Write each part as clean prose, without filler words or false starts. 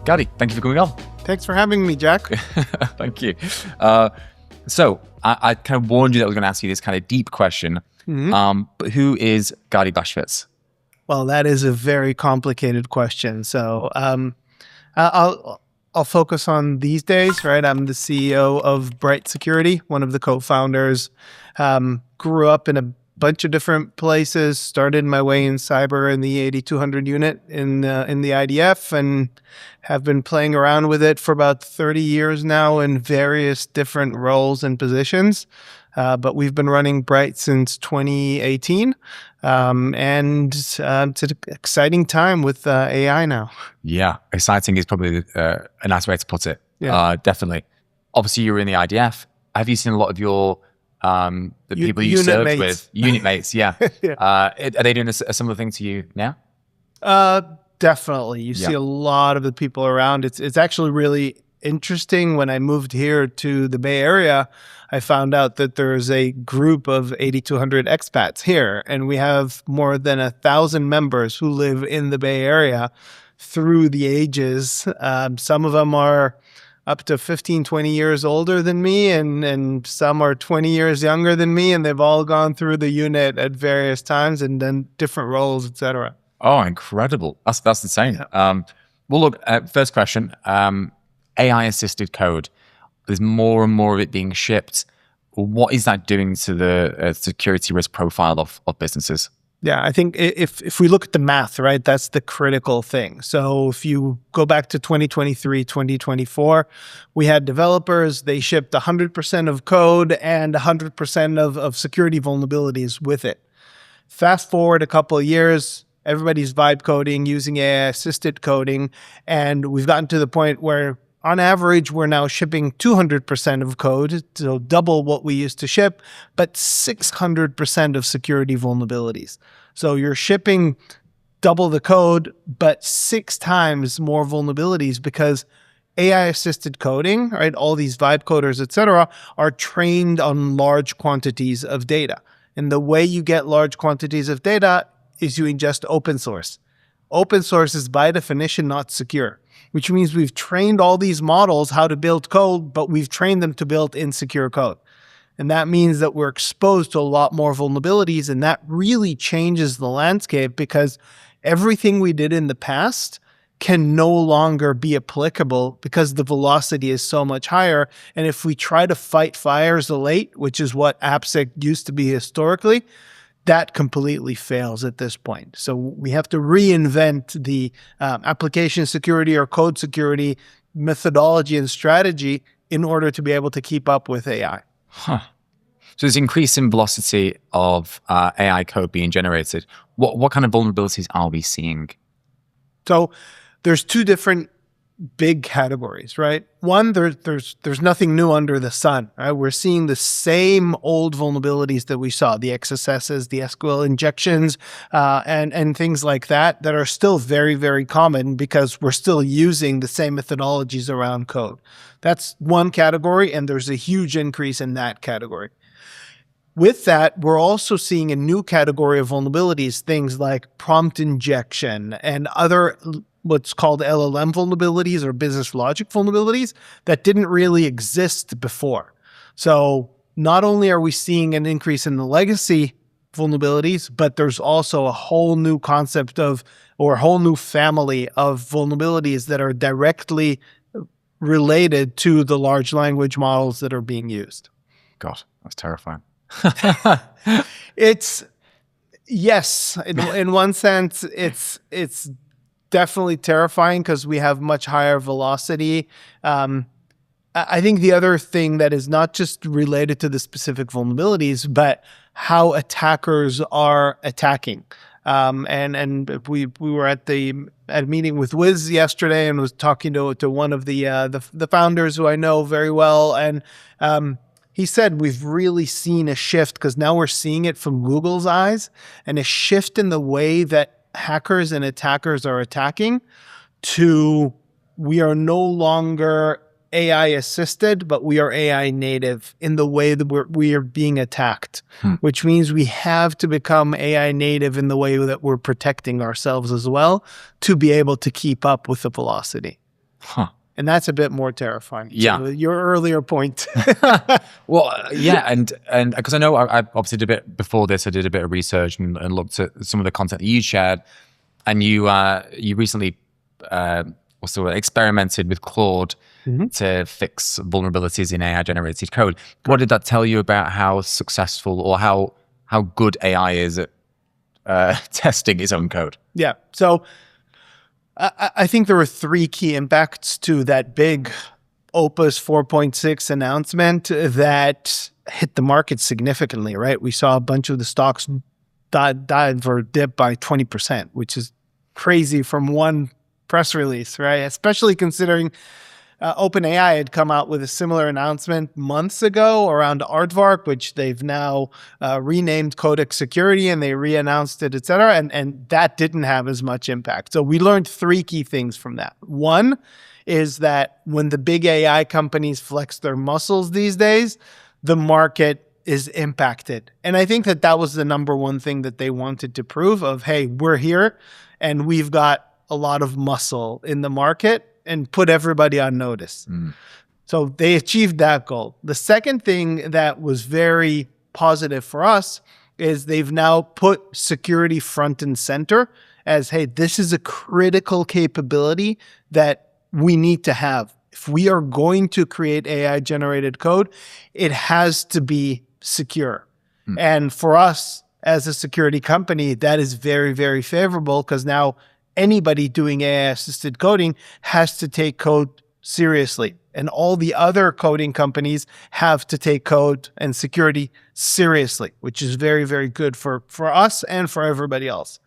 Gadi, thank you for coming on. Thanks for having me, Jack. Thank you. So I kind of warned you that I was going to ask you this kind of deep question. But who is Gadi Bashvitz? Well, that is a very complicated question. So I'll focus on these days, right? I'm the CEO of Bright Security, one of the co-founders. Grew up in a bunch of different places, started my way in cyber in the 8200 unit in the IDF, and have been playing around with it for about 30 years now in various different roles and positions. But we've been running Bright since 2018. And it's an exciting time with AI now. Yeah, exciting is probably a nice way to put it. Yeah. Definitely. Obviously, you're in the IDF. Have you seen a lot of your the people you served mates. with, unit mates? Yeah. Yeah. Are they doing a similar thing to you now? Definitely. You see a lot of the people around. It's actually really interesting. When I moved here to the Bay Area, I found out that there's a group of 8,200 expats here, and we have more than 1,000 members who live in the Bay Area through the ages. Some of them are up to 15, 20 years older than me, and some are 20 years younger than me, and they've all gone through the unit at various times and done different roles, etc. Oh, incredible. That's insane. Yeah. Well, look, first question, AI-assisted code. There's more and more of it being shipped. What is that doing to the security risk profile of businesses? Yeah, I think if we look at the math, right, that's the critical thing. So if you go back to 2023, 2024, we had developers, they shipped 100% of code and 100% of security vulnerabilities with it. Fast forward a couple of years, everybody's vibe coding, using AI-assisted coding, and we've gotten to the point where on average, we're now shipping 200% of code, so double what we used to ship, but 600% of security vulnerabilities. So you're shipping double the code, but 6 times more vulnerabilities because AI-assisted coding, right? All these vibe coders, etc., are trained on large quantities of data. And the way you get large quantities of data is you ingest open source. Open source is by definition not secure, which means we've trained all these models how to build code, but we've trained them to build insecure code. And that means that we're exposed to a lot more vulnerabilities, and that really changes the landscape because everything we did in the past can no longer be applicable because the velocity is so much higher. And if we try to fight fires late, which is what AppSec used to be historically, that completely fails at this point. So we have to reinvent the application security or code security methodology and strategy in order to be able to keep up with AI. Huh. So there's increase in velocity of AI code being generated. What kind of vulnerabilities are we seeing? So there's 2 different big categories, right? One, there's nothing new under the sun, right? We're seeing the same old vulnerabilities that we saw, the XSSs, the SQL injections, and things like that are still very, very common because we're still using the same methodologies around code. That's one category, and there's a huge increase in that category. With that, we're also seeing a new category of vulnerabilities, things like prompt injection and other what's called LLM vulnerabilities or business logic vulnerabilities that didn't really exist before. So not only are we seeing an increase in the legacy vulnerabilities, but there's also a whole new concept of, or a whole new family of vulnerabilities that are directly related to the large language models that are being used. God, that's terrifying. It's, yes, in one sense, it's definitely terrifying because we have much higher velocity. I think the other thing that is not just related to the specific vulnerabilities, but how attackers are attacking. And we were at a meeting with Wiz yesterday and was talking to one of the founders who I know very well, and he said we've really seen a shift because now we're seeing it from Google's eyes, and a shift in the way that hackers and attackers are attacking to we are no longer AI assisted, but we are AI native in the way that we are being attacked, which means we have to become AI native in the way that we're protecting ourselves as well to be able to keep up with the velocity. Huh. And that's a bit more terrifying. Yeah. So your earlier point. Well, yeah, and because I know I obviously did a bit before this, I did a bit of research and looked at some of the content that you shared, and you recently also experimented with Claude to fix vulnerabilities in AI generated code. What did that tell you about how successful or how good AI is at testing its own code? Yeah. So I think there were three key impacts to that big Opus 4.6 announcement that hit the market significantly, right? We saw a bunch of the stocks dive or dip by 20%, which is crazy from one press release, right? Especially considering OpenAI had come out with a similar announcement months ago around Aardvark, which they've now renamed Codex Security, and they re-announced it, et cetera. And that didn't have as much impact. So we learned three key things from that. One is that when the big AI companies flex their muscles these days, the market is impacted. And I think that was the number one thing that they wanted to prove of, hey, we're here and we've got a lot of muscle in the market, and put everybody on notice. So they achieved that goal. The second thing that was very positive for us is they've now put security front and center as, hey, this is a critical capability that we need to have. If we are going to create AI generated code, it has to be secure. And for us as a security company, that is very, very favorable, because now anybody doing AI-assisted coding has to take code seriously. And all the other coding companies have to take code and security seriously, which is very, very good for us and for everybody else.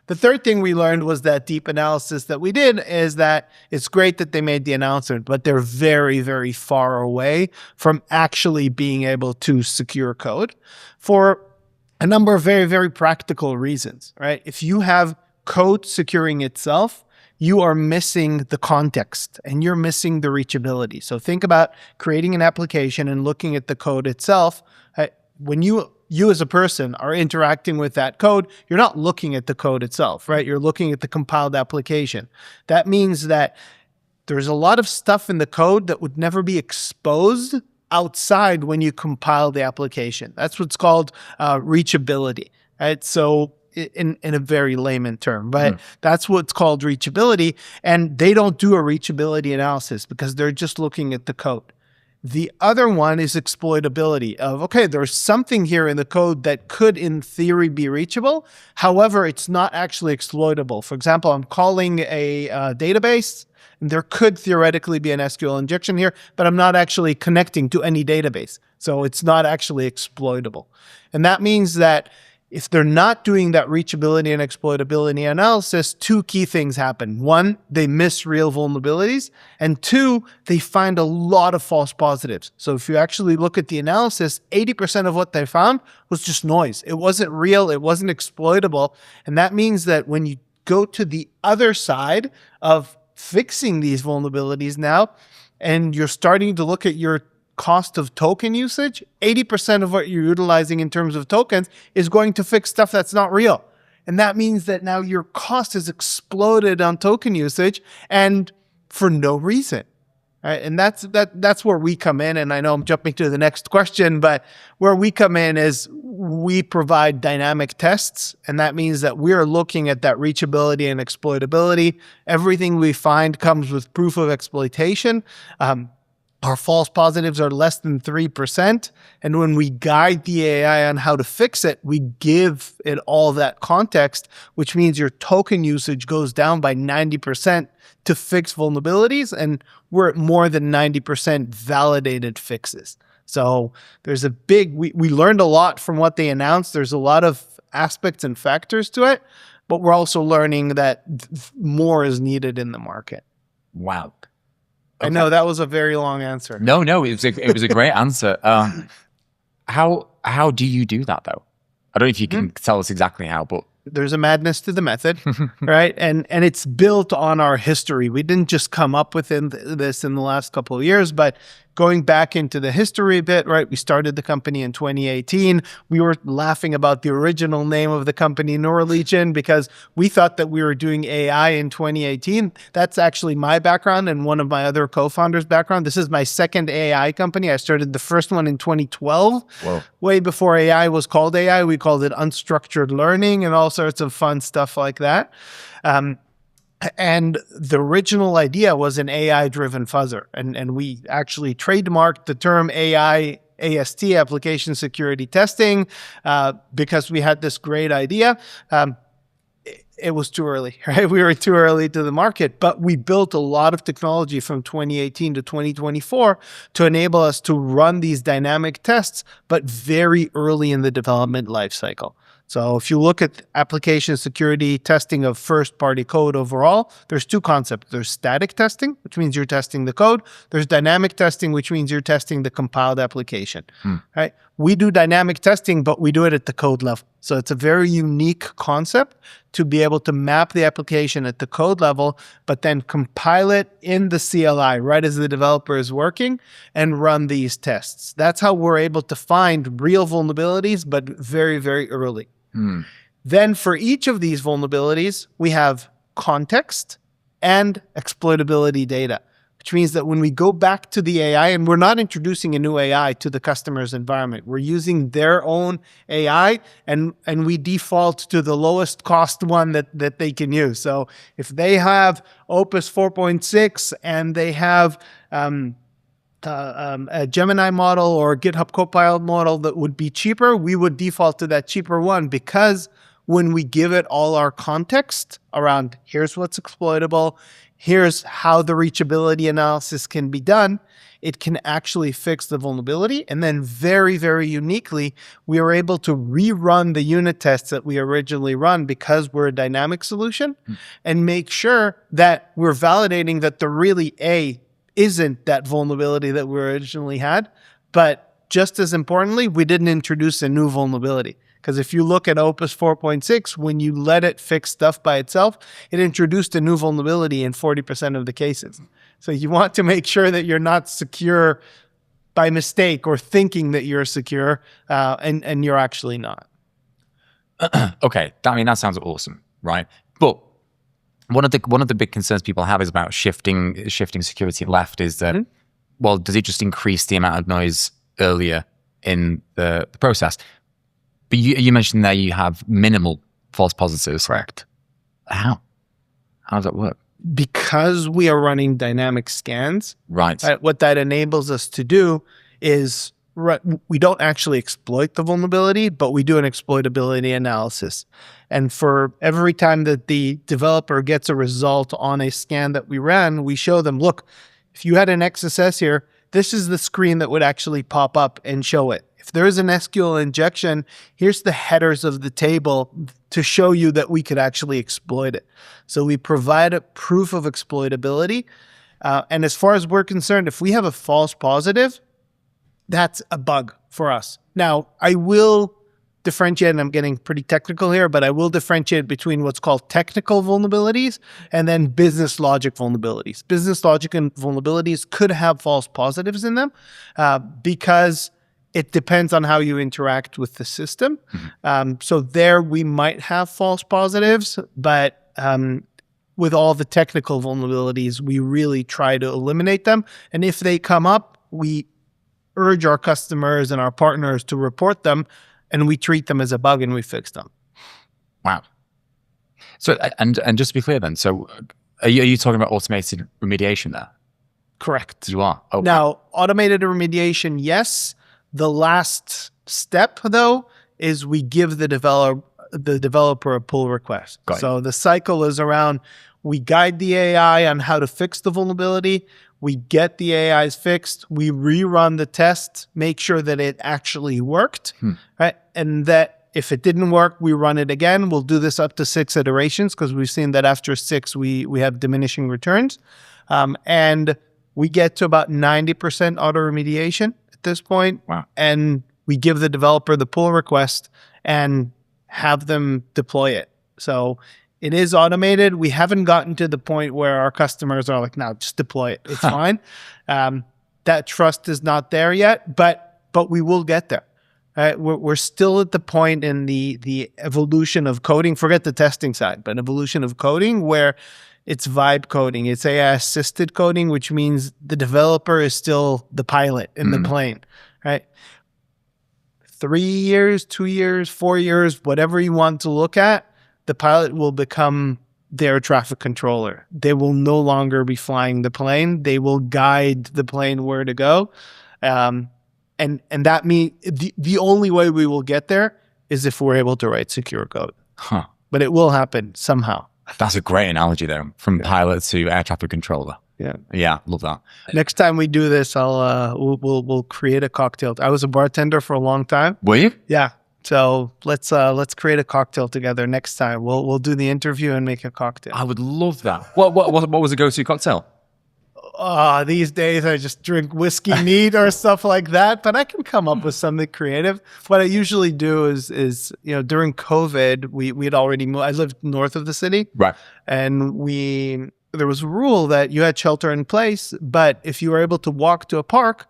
The third thing we learned was that deep analysis that we did is that it's great that they made the announcement, but they're very, very far away from actually being able to secure code for a number of very, very practical reasons, right? If you have code securing itself, you are missing the context and you're missing the reachability. So think about creating an application and looking at the code itself. When you as a person are interacting with that code, you're not looking at the code itself, right? You're looking at the compiled application. That means that there's a lot of stuff in the code that would never be exposed outside when you compile the application. That's what's called reachability, right? So in a very layman term, but that's what's called reachability. And they don't do a reachability analysis because they're just looking at the code. The other one is exploitability of, okay, there's something here in the code that could in theory be reachable. However, it's not actually exploitable. For example, I'm calling a database, and there could theoretically be an SQL injection here, but I'm not actually connecting to any database. So it's not actually exploitable. And that means that if they're not doing that reachability and exploitability analysis, two key things happen. One, they miss real vulnerabilities. And two, they find a lot of false positives. So if you actually look at the analysis, 80% of what they found was just noise. It wasn't real. It wasn't exploitable. And that means that when you go to the other side of fixing these vulnerabilities now, and you're starting to look at your cost of token usage, 80% of what you're utilizing in terms of tokens is going to fix stuff that's not real. And that means that now your cost has exploded on token usage and for no reason. Right? And that's where we come in. And I know I'm jumping to the next question, but where we come in is we provide dynamic tests. And that means that we're looking at that reachability and exploitability. Everything we find comes with proof of exploitation. Our false positives are less than 3%. And when we guide the AI on how to fix it, we give it all that context, which means your token usage goes down by 90% to fix vulnerabilities. And we're at more than 90% validated fixes. So there's a big, we learned a lot from what they announced. There's a lot of aspects and factors to it, but we're also learning that more is needed in the market. Wow. Okay. I know that was a very long answer. No, it was a great answer. How do you do that though? I don't know if you can tell us exactly how, but there's a madness to the method, right? And it's built on our history. We didn't just come up with this in the last couple of years, but going back into the history a bit, right? We started the company in 2018. We were laughing about the original name of the company, Norwegian, because we thought that we were doing AI in 2018. That's actually my background and one of my other co-founders' background. This is my second AI company. I started the first one in 2012. Whoa. Way before AI was called AI. We called it unstructured learning and all sorts of fun stuff like that. And the original idea was an AI-driven fuzzer. And we actually trademarked the term AI AST, application security testing, because we had this great idea. It was too early, right? We were too early to the market, but we built a lot of technology from 2018 to 2024 to enable us to run these dynamic tests, but very early in the development lifecycle. So if you look at application security testing of first-party code overall, there's two concepts. There's static testing, which means you're testing the code. There's dynamic testing, which means you're testing the compiled application. Right? We do dynamic testing, but we do it at the code level. So it's a very unique concept to be able to map the application at the code level, but then compile it in the CLI right as the developer is working and run these tests. That's how we're able to find real vulnerabilities, but very, very early. Then for each of these vulnerabilities, we have context and exploitability data, which means that when we go back to the AI, and we're not introducing a new AI to the customer's environment, we're using their own AI, and we default to the lowest cost one that they can use. So if they have Opus 4.6 and they have a Gemini model or a GitHub Copilot model that would be cheaper, we would default to that cheaper one, because when we give it all our context around here's what's exploitable, here's how the reachability analysis can be done, it can actually fix the vulnerability. And then very, very uniquely, we are able to rerun the unit tests that we originally run because we're a dynamic solution and make sure that we're validating that the really isn't that vulnerability that we originally had. But just as importantly, we didn't introduce a new vulnerability. Because if you look at Opus 4.6, when you let it fix stuff by itself, it introduced a new vulnerability in 40% of the cases. So you want to make sure that you're not secure by mistake or thinking that you're secure, and you're actually not. Okay, that sounds awesome, right? But one of the big concerns people have is about shifting security left. Is that well, does it just increase the amount of noise earlier in the process? But you mentioned there you have minimal false positives. Correct. How does that work? Because we are running dynamic scans. Right. What that enables us to do is we don't actually exploit the vulnerability, but we do an exploitability analysis. And for every time that the developer gets a result on a scan that we ran, we show them, look, if you had an XSS here, this is the screen that would actually pop up and show it. If there is an SQL injection, here's the headers of the table to show you that we could actually exploit it. So we provide a proof of exploitability. And as far as we're concerned, if we have a false positive, that's a bug for us. Now, I will differentiate, and I'm getting pretty technical here, but I will differentiate between what's called technical vulnerabilities and then business logic vulnerabilities. Business logic and vulnerabilities could have false positives in them because it depends on how you interact with the system. So there we might have false positives, but with all the technical vulnerabilities, we really try to eliminate them. And if they come up, we urge our customers and our partners to report them, and we treat them as a bug and we fix them. Wow. So, and just to be clear then, so are you talking about automated remediation there? Correct. You are. Okay. Now, automated remediation, yes. The last step, though, is we give the developer a pull request. So the cycle is around, we guide the AI on how to fix the vulnerability. We get the AIs fixed. We rerun the test, make sure that it actually worked, right? And that if it didn't work, we run it again. We'll do this up to 6 iterations because we've seen that after 6, we have diminishing returns. And we get to about 90% auto remediation at this point. Wow. And we give the developer the pull request and have them deploy it. So it is automated. We haven't gotten to the point where our customers are like, no, just deploy it. It's fine. that trust is not there yet, but we will get there. Right? We're still at the point in the evolution of coding, forget the testing side, but evolution of coding where it's vibe coding. It's AI assisted coding, which means the developer is still the pilot in the plane, right? 3 years, 2 years, 4 years, whatever you want to look at, the pilot will become their traffic controller. They will no longer be flying the plane. They will guide the plane where to go. And that means the only way we will get there is if we're able to write secure code. Huh. But it will happen somehow. That's a great analogy there, from pilot to air traffic controller. Yeah, love that. Next time we do this, we'll create a cocktail. I was a bartender for a long time. Were you? Yeah. So let's create a cocktail together next time. We'll do the interview and make a cocktail. I would love that. What was the go-to cocktail? These days I just drink whiskey neat or stuff like that, but I can come up with something creative. What I usually do is during COVID, we had already moved. I lived north of the city. Right. And there was a rule that you had shelter in place, but if you were able to walk to a park,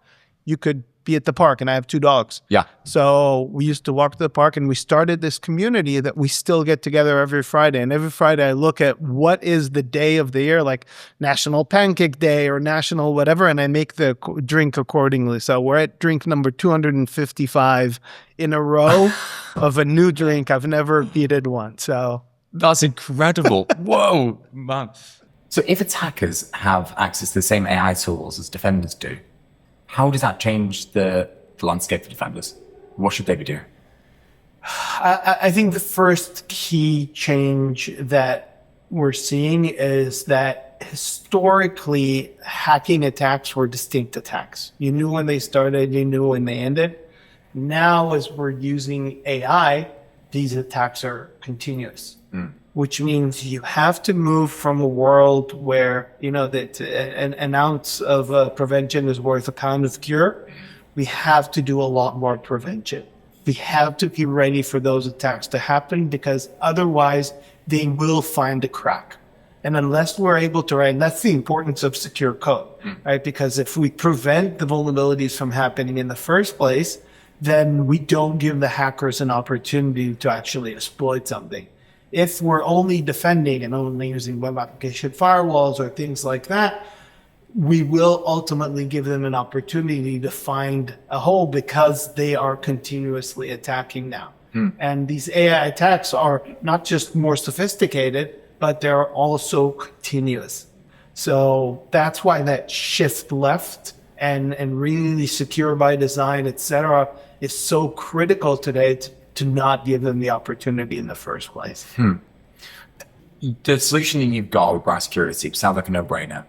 you could be at the park. And I have 2 dogs. Yeah. So we used to walk to the park, and we started this community that we still get together every Friday. And every Friday I look at what is the day of the year, like National Pancake Day or National whatever, and I make the drink accordingly. So we're at drink number 255 in a row of a new drink. I've never beaten one. So that's incredible. Whoa, man. So if attackers have access to the same AI tools as defenders do, how does that change the landscape for defenders? What should they be doing? I think the first key change that we're seeing is that historically hacking attacks were distinct attacks. You knew when they started, you knew when they ended. Now, as we're using AI, these attacks are continuous. Which means you have to move from a world where, that an ounce of prevention is worth a pound of cure. We have to do a lot more prevention. We have to be ready for those attacks to happen, because otherwise they will find a crack. And unless we're able to, and that's the importance of secure code, right? Because if we prevent the vulnerabilities from happening in the first place, then we don't give the hackers an opportunity to actually exploit something. If we're only defending and only using web application firewalls or things like that, we will ultimately give them an opportunity to find a hole, because they are continuously attacking now. And these AI attacks are not just more sophisticated, but they're also continuous. So that's why that shift left and really secure by design, et cetera, is so critical today to not give them the opportunity in the first place. The solution that you've got with brand security sounds like a no-brainer.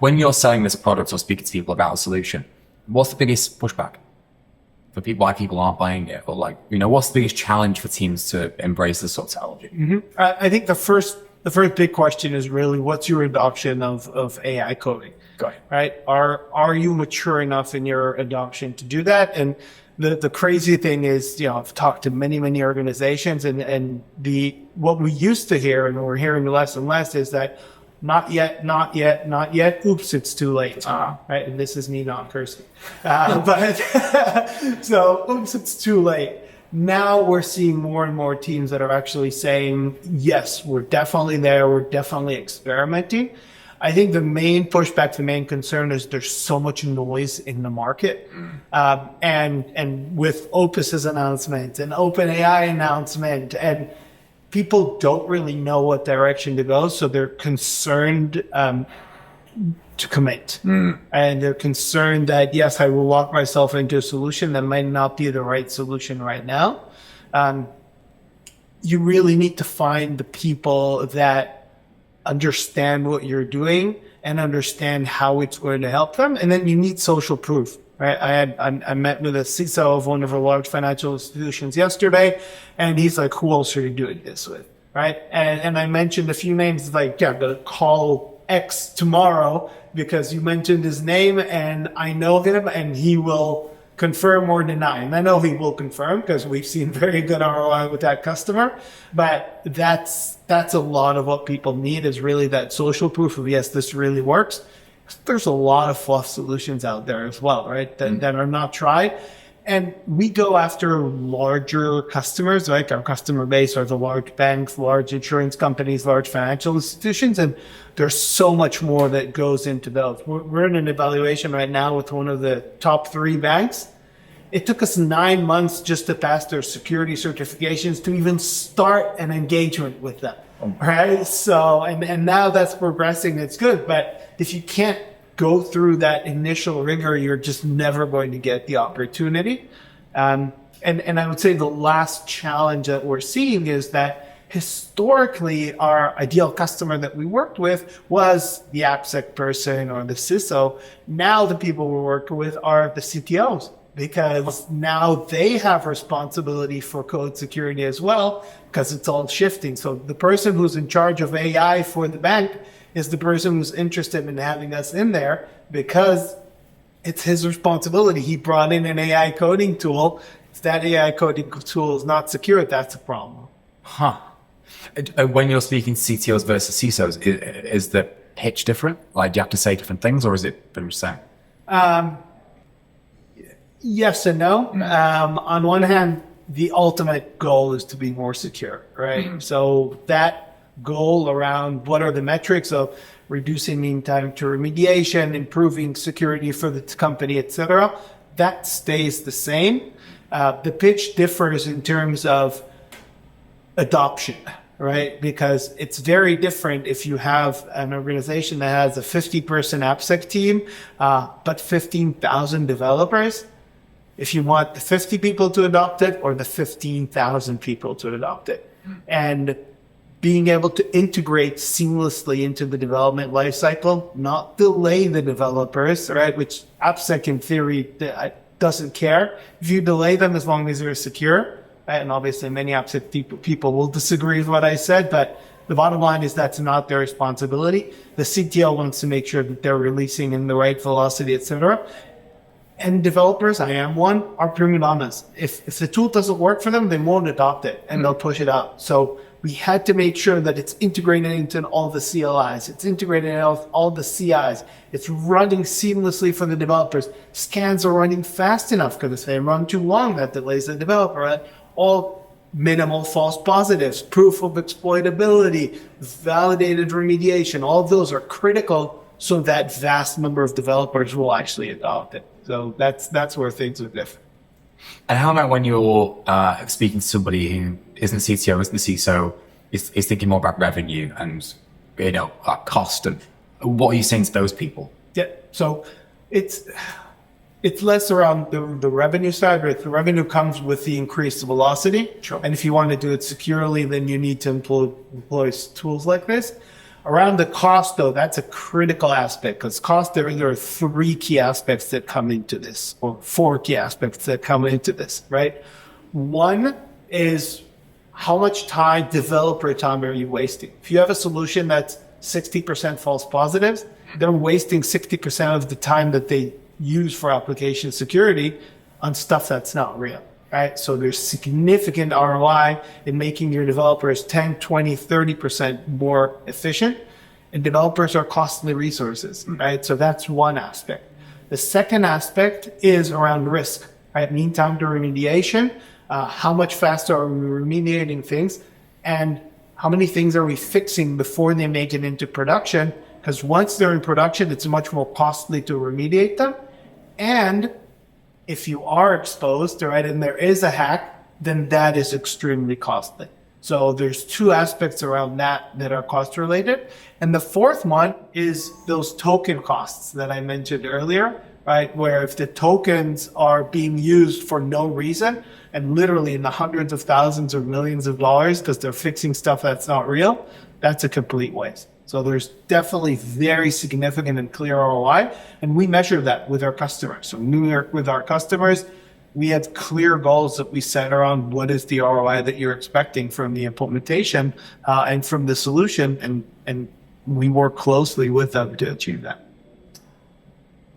When you're selling this product or speaking to people about a solution, what's the biggest pushback for people? Why people aren't buying it? Or what's the biggest challenge for teams to embrace this sort of technology? I think the first big question is really, what's your adoption of AI coding? Got it. Right? Are you mature enough in your adoption to do that? And the crazy thing is, I've talked to many organizations, and what we used to hear, and we're hearing less and less, is that not yet. Oops, it's too late. Right? And this is me not cursing. But so, oops, it's too late. Now we're seeing more and more teams that are actually saying, yes, we're definitely there. We're definitely experimenting. I think the main pushback, the main concern is there's so much noise in the market. And with Opus's announcement and OpenAI announcement, and people don't really know what direction to go. So they're concerned to commit. And they're concerned that, yes, I will lock myself into a solution that might not be the right solution right now. You really need to find the people that understand what you're doing and understand how it's going to help them. And then you need social proof, right? I met with a CISO of one of our large financial institutions yesterday, and he's like, who else are you doing this with, right? And I mentioned a few names, like, I'm going to call X tomorrow because you mentioned his name and I know him, and he will confirm or deny. And I know he will confirm because we've seen very good ROI with that customer. But that's a lot of what people need, is really that social proof of, yes, this really works. there's a lot of fluff solutions out there as well, right? That are not tried. And we go after larger customers, like our customer base are the large banks, large insurance companies, large financial institutions. And there's so much more that goes into those. We're in an evaluation right now with one of the top 3 banks. It took us 9 months just to pass their security certifications to even start an engagement with them. Right. So, and now that's progressing. It's good. But if you can't go through that initial rigor, you're just never going to get the opportunity. And I would say the last challenge that we're seeing is that historically our ideal customer that we worked with was the AppSec person or the CISO. Now the people we're working with are the CTOs, because now they have responsibility for code security as well, because it's all shifting. So the person who's in charge of AI for the bank is the person who's interested in having us in there, because it's his responsibility. He brought in an AI coding tool. If that AI coding tool is not secure, that's a problem. Huh. When you're speaking CTOs versus CISOs, is the pitch different? Like, do you have to say different things, or is it pretty much the same? Yes and no. On one hand, the ultimate goal is to be more secure, right? So that goal around what are the metrics of reducing mean time to remediation, improving security for the company, etc., that stays the same. The pitch differs in terms of adoption, right? Because it's very different if you have an organization that has a 50-person AppSec team, but 15,000 developers. If you want the 50 people to adopt it or the 15,000 people to adopt it. And being able to integrate seamlessly into the development lifecycle, not delay the developers, right? Which AppSec in theory doesn't care. If you delay them as long as they're secure, right? And obviously many AppSec people will disagree with what I said, but the bottom line is that's not their responsibility. The CTO wants to make sure that they're releasing in the right velocity, etc. And developers, I am one, are prima donnas. If the tool doesn't work for them, they won't adopt it and they'll push it out. So we had to make sure that it's integrated into all the CLIs. It's integrated in all the CIs. It's running seamlessly for the developers. Scans are running fast enough, because if they run too long, that delays the developer. Right? All minimal false positives, proof of exploitability, validated remediation, all of those are critical so that vast number of developers will actually adopt it. So that's where things are different. And how about when you're speaking to somebody who isn't CTO, isn't the CISO, is thinking more about revenue and, cost, and what are you saying to those people? Yeah, so it's less around the revenue side, but the revenue comes with the increased velocity. Sure. And if you want to do it securely, then you need to employ tools like this. Around the cost, though, that's a critical aspect, because cost, there are 3 key aspects that come into this, or 4 key aspects that come into this, right? One is how much time, developer time, are you wasting? If you have a solution that's 60% false positives, they're wasting 60% of the time that they use for application security on stuff that's not real. Right? So there's significant ROI in making your developers 10, 20, 30% more efficient. And developers are costly resources, right? So that's one aspect. The second aspect is around risk, right? Mean time to remediation. How much faster are we remediating things? And how many things are we fixing before they make it into production? Because once they're in production, it's much more costly to remediate them. And if you are exposed, right, and there is a hack, then that is extremely costly. So there's 2 aspects around that are cost related. And the fourth one is those token costs that I mentioned earlier, right? Where if the tokens are being used for no reason and literally in the hundreds of thousands or millions of dollars because they're fixing stuff that's not real, that's a complete waste. So there's definitely very significant and clear ROI, and we measure that with our customers. So with our customers, we have clear goals that we set around what is the ROI that you're expecting from the implementation and from the solution, and we work closely with them to achieve that.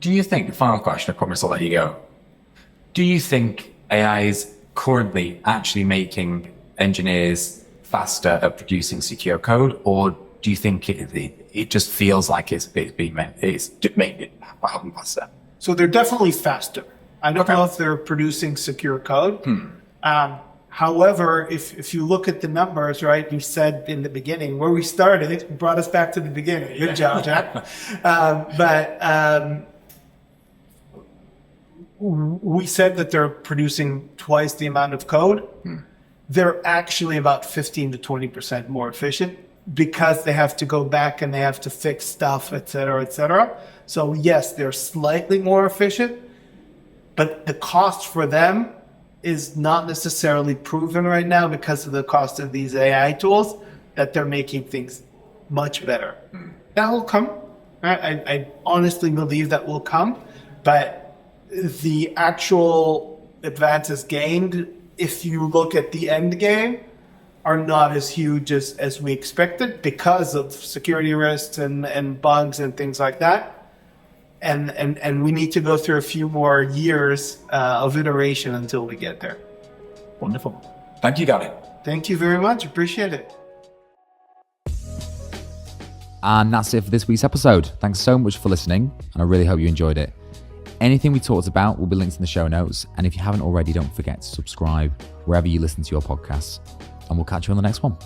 Do you think, final question, I promise I'll let you go. Do you think AI is currently actually making engineers faster at producing secure code, or do you think it just feels like it's being made faster? So they're definitely faster. I don't know if they're producing secure code. However, if you look at the numbers, right, you said in the beginning where we started, it brought us back to the beginning. Good job, Jack. We said that they're producing twice the amount of code. They're actually about 15 to 20% more efficient because they have to go back and they have to fix stuff, et cetera, et cetera. So yes, they're slightly more efficient, but the cost for them is not necessarily proven right now because of the cost of these AI tools, that they're making things much better. That will come. Right? I honestly believe that will come, but the actual advances gained, if you look at the end game, are not as huge as we expected because of security risks and bugs and things like that. And we need to go through a few more years of iteration until we get there. Wonderful. Thank you, Gadi. Thank you very much. Appreciate it. And that's it for this week's episode. Thanks so much for listening, and I really hope you enjoyed it. Anything we talked about will be linked in the show notes, and if you haven't already, don't forget to subscribe wherever you listen to your podcasts, and we'll catch you on the next one.